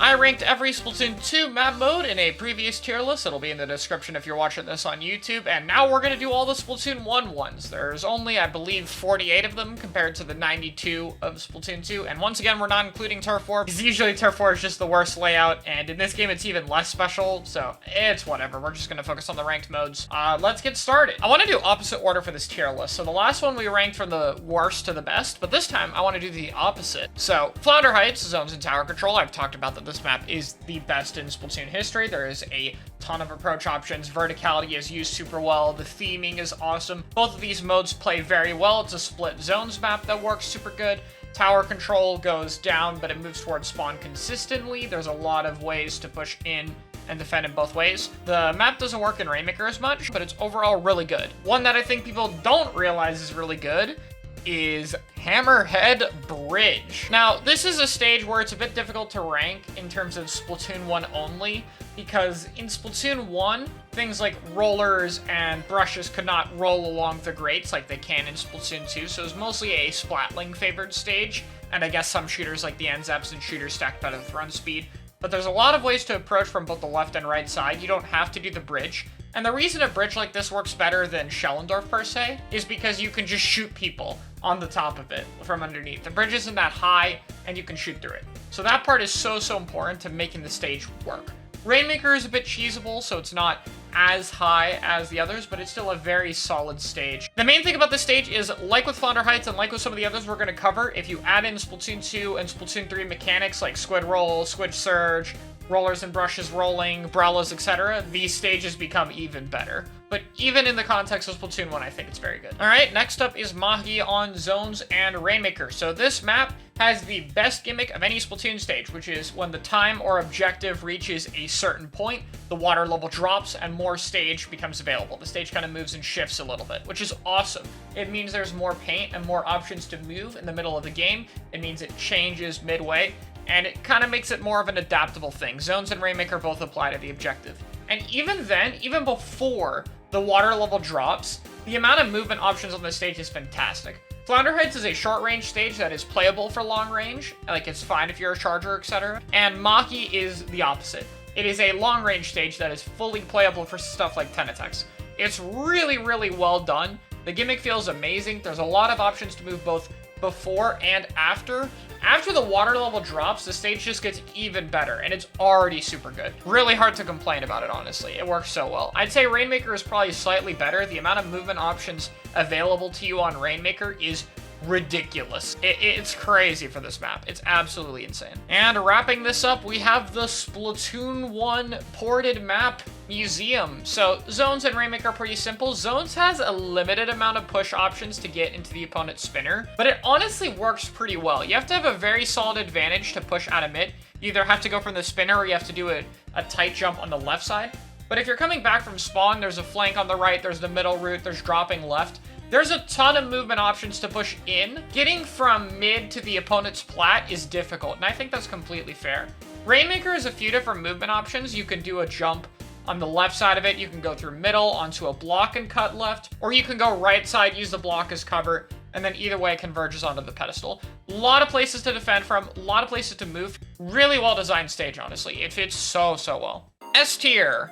I ranked every Splatoon 2 map mode in a previous tier list. It'll be in the description if you're watching this on YouTube. And now we're going to do all the Splatoon 1 ones. There's only, I believe, 48 of them compared to the 92 of Splatoon 2. And once again, we're not including Turf War, because usually Turf War is just the worst layout. And in this game, it's even less special. So it's whatever. We're just going to focus on the ranked modes. Let's get started. I want to do opposite order for this tier list. So the last one we ranked from the worst to the best. But this time, I want to do the opposite. So Flounder Heights, Zones and Tower Control. I've talked about that this map is the best in Splatoon history. There is a ton of approach options. Verticality is used super well. The theming is awesome. Both of these modes play very well. It's a split zones map that works super good. Tower control goes down, but it moves towards spawn consistently. There's a lot of ways to push in and defend in both ways. The map doesn't work in Rainmaker as much, but it's overall really good. One that I think people don't realize is really good is Hammerhead Bridge. Now, this is a stage where it's a bit difficult to rank in terms of Splatoon 1 only, because in Splatoon 1, things like rollers and brushes could not roll along the grates like they can in Splatoon 2, so it's mostly a Splatling favored stage, and I guess some shooters like the NZAPs and shooters stack better with run speed. But there's a lot of ways to approach from both the left and right side. You don't have to do the bridge. And the reason a bridge like this works better than Schellendorf per se is because you can just shoot people on the top of it from underneath. The bridge isn't that high and you can shoot through it. So that part is so important to making the stage work. Rainmaker is a bit cheesable, so it's not as high as the others, but it's still a very solid stage. The main thing about this stage is, like with Flounder Heights and like with some of the others we're going to cover, if you add in Splatoon 2 and Splatoon 3 mechanics like Squid Roll, Squid Surge, rollers and brushes rolling, brellas, etc., these stages become even better. But even in the context of Splatoon 1, I think it's very good. Alright, next up is Mahi on Zones and Rainmaker. So this map has the best gimmick of any Splatoon stage, which is when the time or objective reaches a certain point, the water level drops and more stage becomes available. The stage kind of moves and shifts a little bit, which is awesome. It means there's more paint and more options to move in the middle of the game. It means it changes midway, and it kind of makes it more of an adaptable thing. Zones and Rainmaker both apply to the objective. And even then, even before the water level drops, the amount of movement options on this stage is fantastic. Flounder Heights is a short-range stage that is playable for long range, like it's fine if you're a charger, etc. And Mahi is the opposite. It is a long-range stage that is fully playable for stuff like 10 attacks. It's really, really well done. The gimmick feels amazing. There's a lot of options to move both before and after. After the water level drops, the stage just gets even better, and it's already super good. Really hard to complain about it, honestly. It works so well. I'd say Rainmaker is probably slightly better. The amount of movement options available to you on Rainmaker is ridiculous. It's crazy for this map. It's absolutely insane. And wrapping this up, we have the Splatoon 1 ported map museum. So Zones and Rainmaker are pretty simple. Zones has a limited amount of push options to get into the opponent's spinner, but it honestly works pretty well. You have to have a very solid advantage to push out of mid. You either have to go from the spinner or you have to do a tight jump on the left side. But if you're coming back from spawn, there's a flank on the right, there's the middle route, there's dropping left. There's a ton of movement options to push in. Getting from mid to the opponent's plat is difficult, and I think that's completely fair. Rainmaker has a few different movement options. You can do a jump on the left side of it, you can go through middle onto a block and cut left, or you can go right side, use the block as cover, and then either way it converges onto the pedestal. A lot of places to defend from, a lot of places to move. Really well designed stage, honestly. It fits so well. S tier.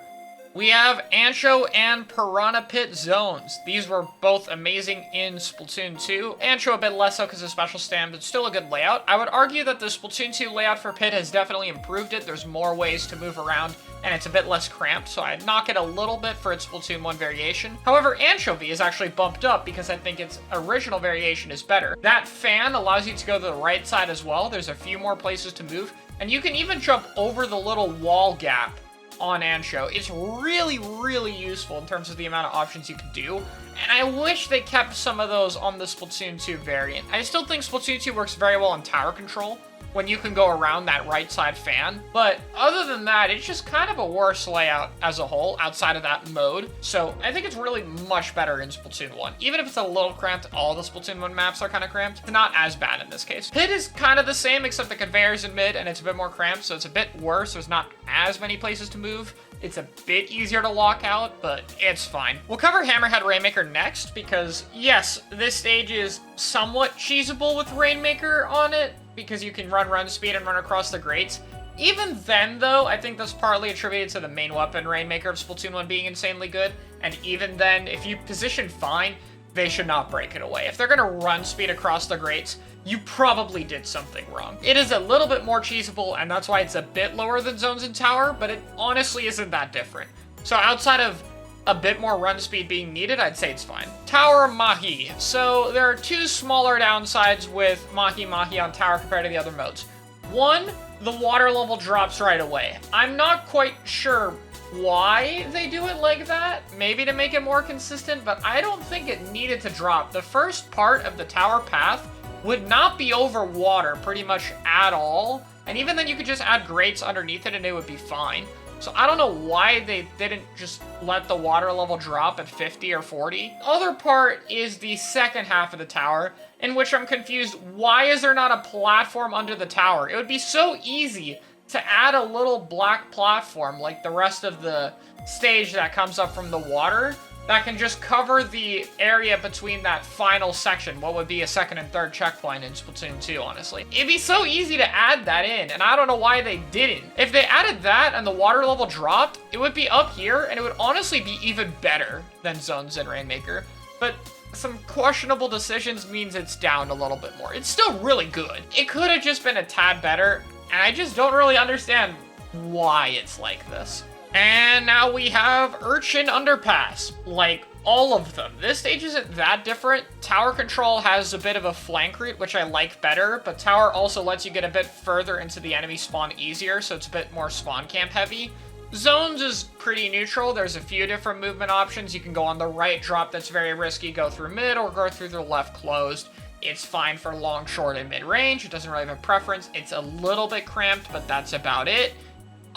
We have Ancho and Piranha Pit zones. These were both amazing in Splatoon 2. Ancho a bit less so because of special stand, but still a good layout. I would argue that the Splatoon 2 layout for Pit has definitely improved it. There's more ways to move around, and it's a bit less cramped, so I'd knock it a little bit for its Splatoon 1 variation. However, Anchovy is actually bumped up because I think its original variation is better. That fan allows you to go to the right side as well. There's a few more places to move, and you can even jump over the little wall gap on Ancho. It's really useful in terms of the amount of options you can do, and I wish they kept some of those on the Splatoon 2 variant. I still think Splatoon 2 works very well on tower control, when you can go around that right side fan. But other than that, it's just kind of a worse layout as a whole outside of that mode. So I think it's really much better in Splatoon 1. Even if it's a little cramped, all the Splatoon 1 maps are kind of cramped. It's not as bad in this case. Pit is kind of the same, except the conveyor's in mid and it's a bit more cramped, so it's a bit worse. There's not as many places to move. It's a bit easier to lock out, but it's fine. We'll cover Hammerhead Rainmaker next because, yes, this stage is somewhat cheesable with Rainmaker on it because you can run speed and run across the grates. Even then, though, I think that's partly attributed to the main weapon Rainmaker of Splatoon 1 being insanely good, and even then, if you position fine, they should not break it away. If they're gonna run speed across the grates, you probably did something wrong. It is a little bit more cheesable, and that's why it's a bit lower than Zones and Tower, but it honestly isn't that different. So outside of a bit more run speed being needed, I'd say it's fine. Tower Mahi. So there are two smaller downsides with Mahi on Tower compared to the other modes. One, the water level drops right away. I'm not quite sure why they do it like that, maybe to make it more consistent, but I don't think it needed to drop. The first part of the tower path would not be over water pretty much at all, and even then you could just add grates underneath it and it would be fine. So I don't know why they didn't just let the water level drop at 50 or 40. The other part is the second half of the tower, in which I'm confused. Why is there not a platform under the tower? It would be so easy to add a little black platform like the rest of the stage that comes up from the water that can just cover the area between that final section, what would be a second and third checkpoint in Splatoon 2, honestly. It'd be so easy to add that in, and I don't know why they didn't. If they added that and the water level dropped, it would be up here, and it would honestly be even better than Zones and Rainmaker. But some questionable decisions means it's down a little bit more. It's still really good. It could have just been a tad better, and I just don't really understand why it's like this. And now we have Urchin Underpass. Like, all of them. This stage isn't that different. Tower control has a bit of a flank route, which I like better, but tower also lets you get a bit further into the enemy spawn easier, so it's a bit more spawn camp heavy. Zones is pretty neutral. There's a few different movement options. You can go on the right drop that's very risky, go through mid, or go through the left closed. It's fine for long, short, and mid-range. It doesn't really have a preference. It's a little bit cramped, but that's about it.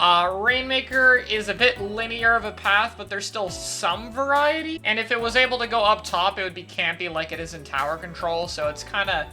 Rainmaker is a bit linear of a path, but there's still some variety. And if it was able to go up top, it would be campy like it is in tower control, so it's kind of...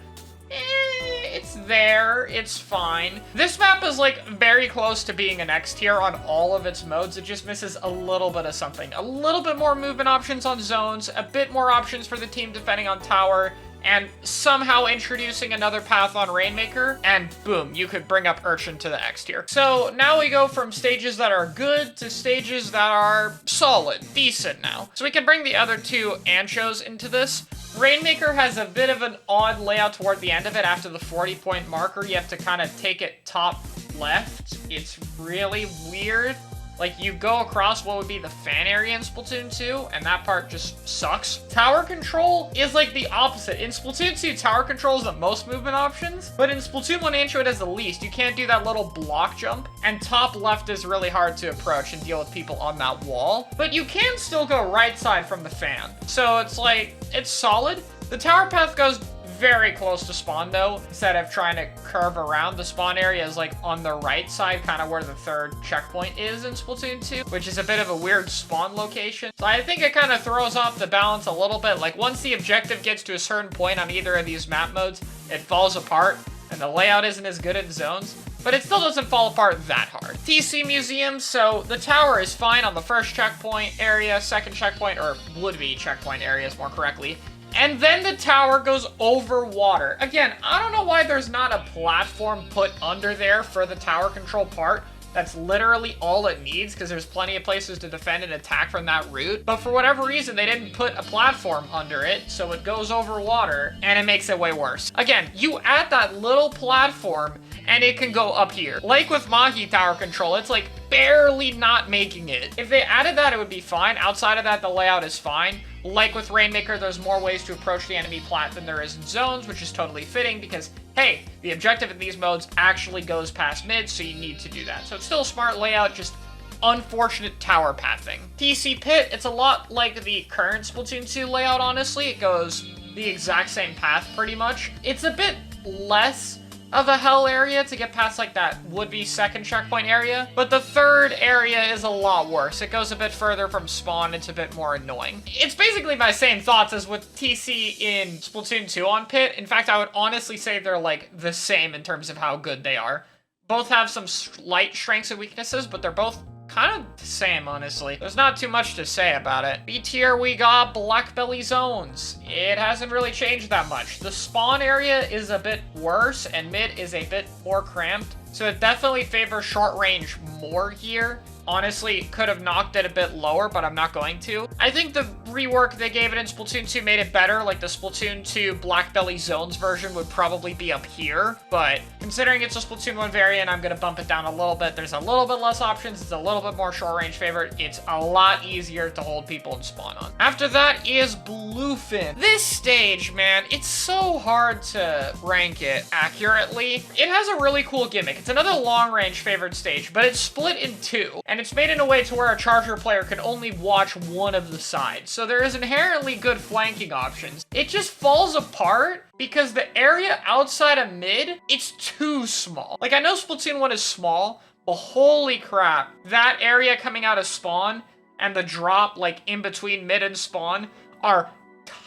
it's there, it's fine. This map is like very close to being an X tier on all of its modes. It just misses a little bit of something. A little bit more movement options on zones, a bit more options for the team defending on tower, and somehow introducing another path on Rainmaker, and boom, you could bring up Urchin to the X tier. So now we go from stages that are good to stages that are solid, decent now. So we can bring the other two Anchos into this. Rainmaker has a bit of an odd layout toward the end of it. After the 40-point marker, you have to kind of take it top left. It's really weird. Like, you go across what would be the fan area in Splatoon 2, and that part just sucks. Tower control is like the opposite. In Splatoon 2, tower control is the most movement options, but in Splatoon 1 Ancho, it has the least. You can't do that little block jump, and top left is really hard to approach and deal with people on that wall, but you can still go right side from the fan. So it's like, it's solid. The tower path goes very close to spawn though. Instead of trying to curve around, the spawn area is like on the right side, kind of where the third checkpoint is in Splatoon 2, which is a bit of a weird spawn location. So I think it kind of throws off the balance a little bit. Like, once the objective gets to a certain point on either of these map modes, it falls apart, and the layout isn't as good in zones, but it still doesn't fall apart that hard. TC Museum, so the tower is fine on the first checkpoint area, second checkpoint, or would-be checkpoint areas more correctly. And then the tower goes over water. Again, I don't know why there's not a platform put under there for the tower control part. That's literally all it needs, because there's plenty of places to defend and attack from that route. But for whatever reason, they didn't put a platform under it, so it goes over water, and it makes it way worse. Again, you add that little platform, and it can go up here. Like with Mahi tower control, it's like barely not making it. If they added that, it would be fine. Outside of that, the layout is fine. Like with Rainmaker, there's more ways to approach the enemy plat than there is in zones, which is totally fitting because, hey, the objective in these modes actually goes past mid, so you need to do that. So it's still a smart layout, just unfortunate tower pathing. TC Pit, it's a lot like the current Splatoon 2 layout, honestly. It goes the exact same path, pretty much. It's a bit less of a hell area to get past like that would-be second checkpoint area, but the third area is a lot worse. It goes a bit further from spawn. It's a bit more annoying. It's basically my same thoughts as with TC in Splatoon 2 on Pit. In fact, I would honestly say they're like the same in terms of how good they are. Both have some slight strengths and weaknesses, but they're both kind of the same, honestly. There's not too much to say about it. B tier, we got Black Belly Zones. It hasn't really changed that much. The spawn area is a bit worse, and mid is a bit more cramped. So it definitely favors short range more here. Honestly, could have knocked it a bit lower, but I'm not going to. I think the rework they gave it in Splatoon 2 made it better. Like the Splatoon 2 Black Belly Zones version would probably be up here, but considering it's a Splatoon 1 variant, I'm gonna bump it down a little bit. There's a little bit less options. It's a little bit more short range favorite. It's a lot easier to hold people and spawn on. After that is Bluefin. This stage, man, it's so hard to rank it accurately. It has a really cool gimmick. It's another long range favored stage, but it's split in two. And it's made in a way to where a charger player can only watch one of the sides. So there is inherently good flanking options. It just falls apart because the area outside of mid, it's too small. Like, I know Splatoon 1 is small, but holy crap, that area coming out of spawn and the drop, like, in between mid and spawn are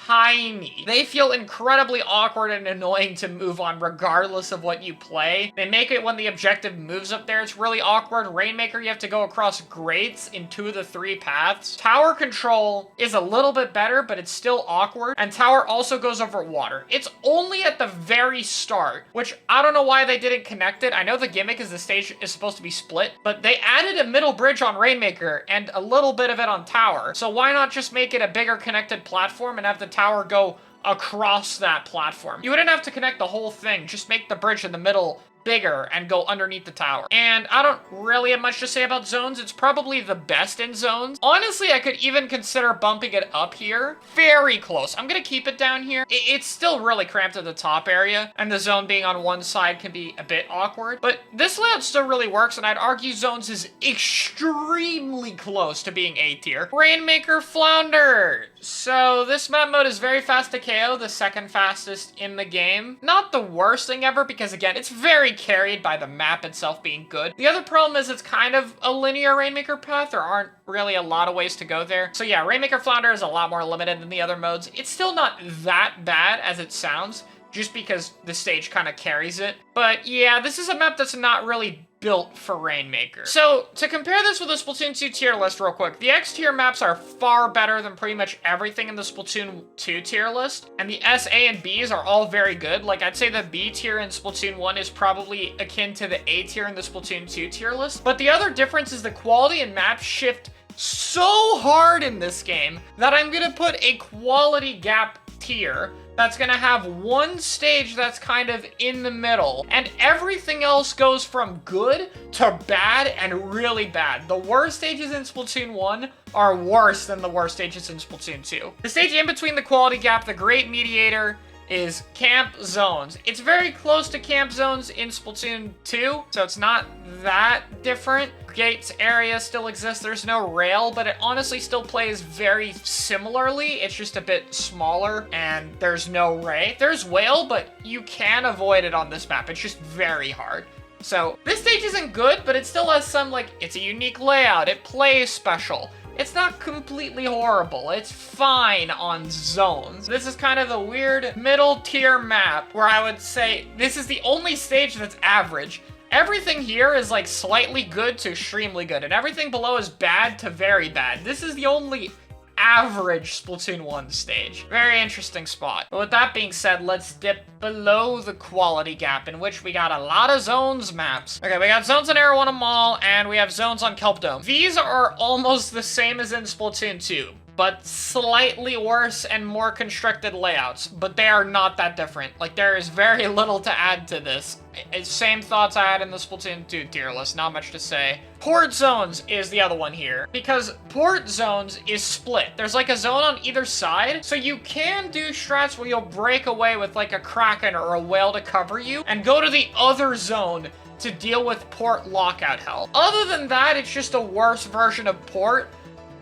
tiny. They feel incredibly awkward and annoying to move on regardless of what you play. They make it when the objective moves up there, it's really awkward. Rainmaker, you have to go across grates in 2 of the 3 paths. Tower control is a little bit better, but it's still awkward. And tower also goes over water. It's only at the very start, which I don't know why they didn't connect it. I know the gimmick is the stage is supposed to be split, but they added a middle bridge on Rainmaker and a little bit of it on tower. So why not just make it a bigger connected platform and have the tower go across that platform? You wouldn't have to connect the whole thing, just make the bridge in the middle bigger and go underneath the tower. And I don't really have much to say about zones. It's probably the best in zones. Honestly, I could even consider bumping it up here. Very close. I'm gonna keep it down here. It's still really cramped at the top area, and the zone being on one side can be a bit awkward, but this layout still really works, and I'd argue zones is extremely close to being A tier. Rainmaker Flounder. So this map mode is very fast to KO, the second fastest in the game. Not the worst thing ever, because again, it's very carried by the map itself being good. The other problem is it's kind of a linear Rainmaker path. There aren't really a lot of ways to go there. So yeah, Rainmaker Flounder is a lot more limited than the other modes. It's still not that bad as it sounds, just because the stage kind of carries it. But yeah, this is a map that's not really built for Rainmaker. So to compare this with the Splatoon 2 tier list real quick, the X tier maps are far better than pretty much everything in the Splatoon 2 tier list, and the S, A, and Bs are all very good. Like, I'd say the B tier in Splatoon 1 is probably akin to the A tier in the Splatoon 2 tier list. But the other difference is the quality and map shift so hard in this game that I'm gonna put a quality gap tier that's gonna have one stage that's kind of in the middle, and everything else goes from good to bad and really bad. The worst stages in Splatoon 1 are worse than the worst stages in Splatoon 2. The stage in between the quality gap, the Great Mediator, is Camp Zones. It's very close to Camp Zones in Splatoon 2, so it's not that different. Gates area still exists. There's no rail, but it honestly still plays very similarly. It's just a bit smaller, and there's no ray. There's whale, but you can avoid it on this map. It's just very hard. So this stage isn't good, but it still has some, like, it's a unique layout. It plays special. It's not completely horrible. It's fine on zones. This is kind of the weird middle tier map where I would say this is the only stage that's average. Everything here is like slightly good to extremely good, and everything below is bad to very bad. This is the only average Splatoon 1 stage. Very interesting spot. But with that being said, let's dip below the quality gap, in which we got a lot of zones maps. Okay, we got zones on Arowana Mall, and we have zones on Kelp Dome. These are almost the same as in Splatoon 2, but slightly worse and more constricted layouts, but they are not that different. Like, there is very little to add to this. Same thoughts I had in the Splatoon 2 tier list, not much to say. Port zones is the other one here, because port zones is split. There's like a zone on either side, so you can do strats where you'll break away with like a Kraken or a whale to cover you, and go to the other zone to deal with port lockout hell. Other than that, it's just a worse version of port.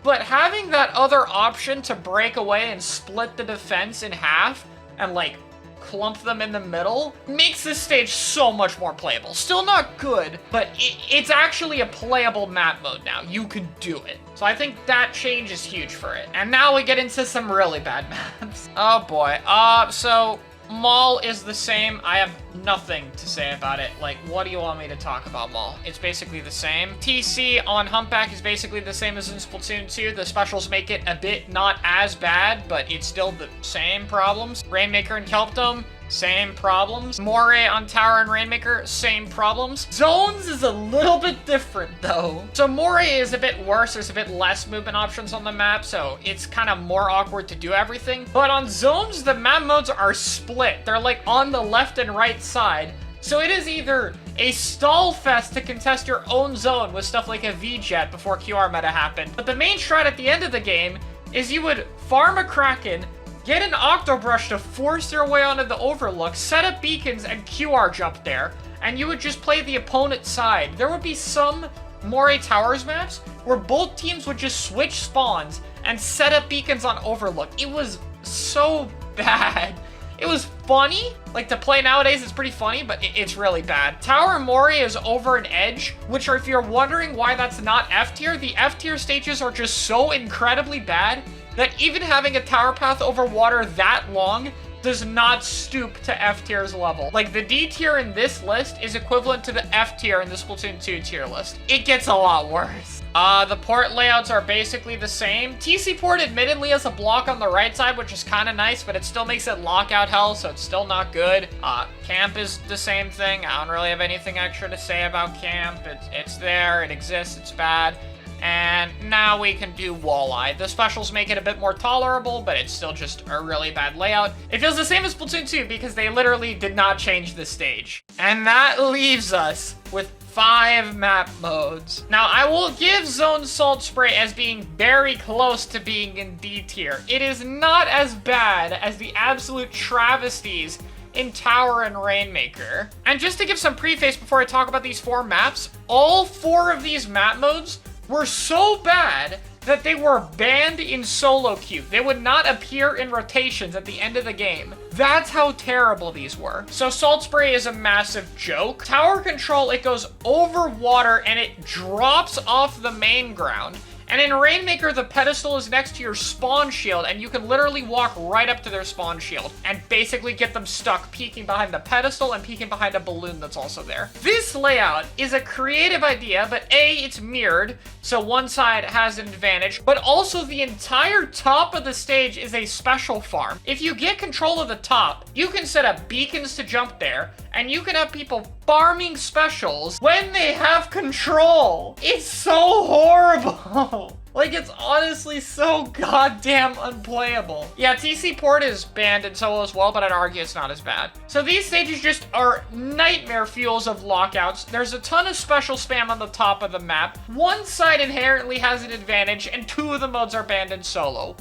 But having that other option to break away and split the defense in half and, like, clump them in the middle makes this stage so much more playable. Still not good, but it's actually a playable map mode now. You can do it. So I think that change is huge for it. And now we get into some really bad maps. Oh boy. So Mall is the same. I have nothing to say about it. Like, what do you want me to talk about Mall? It's basically the same. TC on Humpback is basically the same as in Splatoon 2. The specials make it a bit not as bad, but it's still the same problems. Rainmaker and Kelp Dome, same problems. Moray on Tower and Rainmaker, same problems. Zones is a little bit different though. So Moray is a bit worse, there's a bit less movement options on the map, so it's kind of more awkward to do everything. But on Zones, the map modes are split. They're like on the left and right side. So it is either a stall fest to contest your own zone with stuff like a V-Jet before QR meta happened. But the main strat at the end of the game is you would farm a Kraken, get an Octobrush to force your way onto the Overlook, set up beacons, and QR jump there. And you would just play the opponent's side. There would be some Moray Towers maps where both teams would just switch spawns and set up beacons on Overlook. It was so bad. It was funny. Like, to play nowadays, it's pretty funny, but it's really bad. Tower Moray is over an edge, which are, if you're wondering why that's not F tier, the F tier stages are just so incredibly bad that even having a tower path over water that long does not stoop to F tier's level. Like, the D tier in this list is equivalent to the F tier in the Splatoon 2 tier list. It gets a lot worse. The port layouts are basically the same. TC port admittedly has a block on the right side, which is kind of nice, but it still makes it lockout hell, so it's still not good. Camp is the same thing. I don't really have anything extra to say about camp. It's there, it exists, it's bad. And now we can do Walleye. The specials make it a bit more tolerable, but it's still just a really bad layout. It feels the same as Splatoon 2 because they literally did not change the stage. And that leaves us with 5 map modes. Now, I will give Zone Salt Spray as being very close to being in D tier. It is not as bad as the absolute travesties in Tower and Rainmaker. And just to give some preface before I talk about these 4 maps, all 4 of these map modes were so bad that they were banned in solo queue. They would not appear in rotations at the end of the game. That's how terrible these were. So Salt Spray is a massive joke. Tower Control, it goes over water and it drops off the main ground. And in Rainmaker, the pedestal is next to your spawn shield, and you can literally walk right up to their spawn shield and basically get them stuck peeking behind the pedestal and peeking behind a balloon that's also there. This layout is a creative idea, but A, it's mirrored, so one side has an advantage, but also the entire top of the stage is a special farm. If you get control of the top, you can set up beacons to jump there, and you can have people farming specials when they have control. It's so horrible. Like, it's honestly so goddamn unplayable. Yeah, TC port is banned in solo as well, but I'd argue it's not as bad. So these stages just are nightmare fuels of lockouts. There's a ton of special spam on the top of the map. One side inherently has an advantage, and 2 of the modes are banned in solo.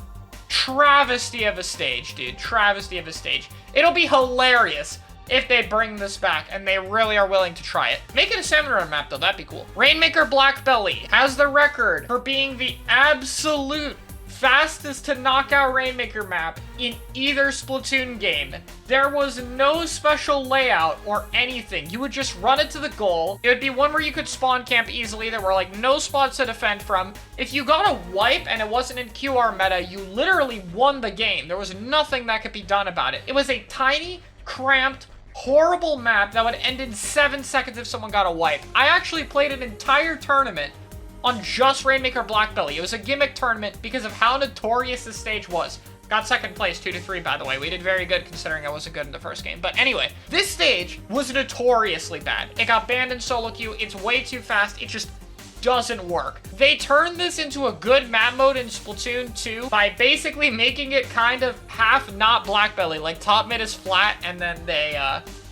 Travesty of a stage, dude. Travesty of a stage. It'll be hilarious if they bring this back, and they really are willing to try it. Make it a salmon run map, though. That'd be cool. Rainmaker Black Belly has the record for being the absolute fastest to knock out Rainmaker map in either Splatoon game. There was no special layout or anything. You would just run it to the goal. It would be one where you could spawn camp easily. There were like no spots to defend from. If you got a wipe and it wasn't in QR meta, you literally won the game. There was nothing that could be done about it. It was a tiny, cramped, horrible map that would end in 7 seconds if someone got a wipe. I actually played an entire tournament on just Rainmaker Black Belly. It was a gimmick tournament because of how notorious this stage was. Got second place, 2-3, by the way. We did very good considering I wasn't good in the first game. But anyway, this stage was notoriously bad. It got banned in solo queue. It's way too fast. It just doesn't work. They turned this into a good map mode in Splatoon 2 by basically making it kind of half not Black Belly. Like, top mid is flat, and then they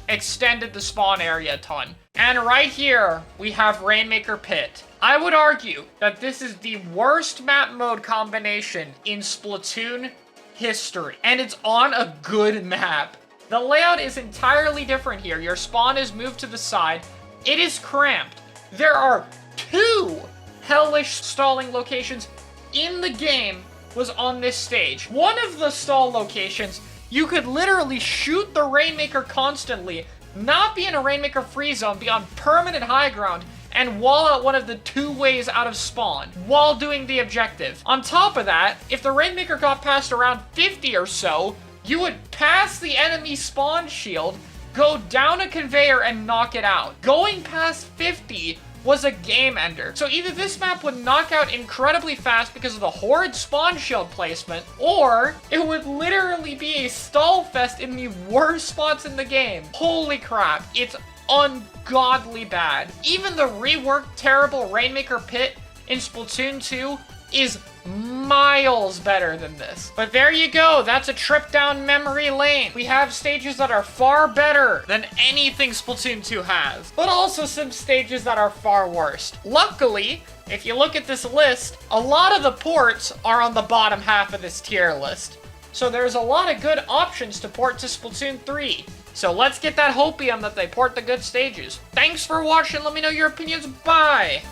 extended the spawn area a ton. And right here, we have Rainmaker Pit. I would argue that this is the worst map mode combination in Splatoon history. And it's on a good map. The layout is entirely different here. Your spawn is moved to the side. It is cramped. There are 2 hellish stalling locations in the game was on this stage. One of the stall locations, you could literally shoot the Rainmaker constantly, not be in a Rainmaker free zone, be on permanent high ground, and wall out one of the 2 ways out of spawn while doing the objective. On top of that, if the Rainmaker got past around 50 or so, you would pass the enemy spawn shield, go down a conveyor and knock it out. Going past 50 was a game ender. So either this map would knock out incredibly fast because of the horrid spawn shield placement, or it would literally be a stall fest in the worst spots in the game. Holy crap, it's ungodly bad. Even the reworked terrible Rainmaker Pit in Splatoon 2 is miles better than this. But there you go, that's a trip down memory lane. We have stages that are far better than anything Splatoon 2 has, but also some stages that are far worse. Luckily, if you look at this list, a lot of the ports are on the bottom half of this tier list. So there's a lot of good options to port to Splatoon 3. So let's get that hopium that they port the good stages. Thanks for watching, let me know your opinions, bye!